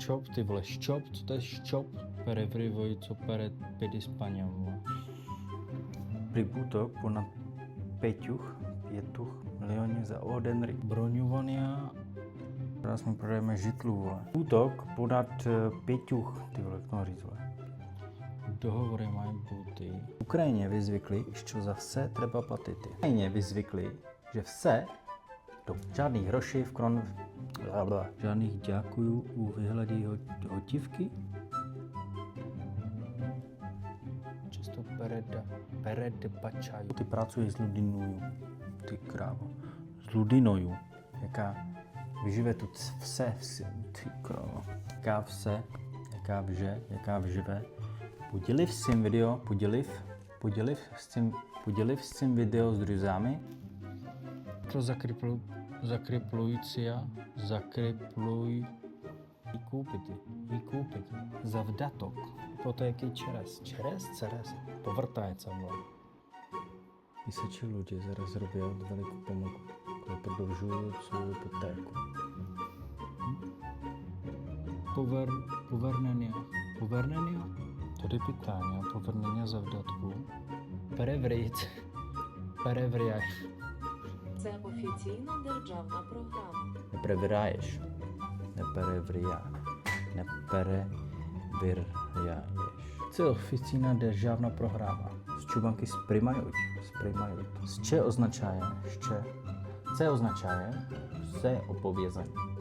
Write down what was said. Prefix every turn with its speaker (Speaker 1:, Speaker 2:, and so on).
Speaker 1: čop, ty vole, ščop, co to je ščop? Pere vrivoj, co pere pidi Spaňa, vole. Pribútok ponad 5 miliónů za jeden rік. Broňovania. Teraz mi prodajeme žitlu, vole. Útok ponad 5, ty vole, jak to říct, vole. Dohovory mají bути. V Ukrajině vyzvykli, що за все треба платити. V Ukrajině vyzvykli, že vse, to žádných hroší v kron, žádných děkuju u vyhledí hotivky. Často perede pačaju. Ty pracuje s ludinою, ty krávo. S ludinою, jaká vyžive tu vse, ty krávo. Jaká vse, jaká vže, jaká vžive. Поділив з цим відео, поділив з цим відео з друзями. Про закріплюй і купити, завдаток. Поto який через, повертається влад. Тисячі людей зараз роблять велику помилку, коли продовжують свою іпотеку. Повернення. Tady pytania, poвернення завдатку. Перевіряєш.
Speaker 2: Це офіційна державна програма.
Speaker 1: Не перевіряєш. Не перевіряєш. Це офіційна державна програма. Чубанки сприймають. Це означає, все опов'язання.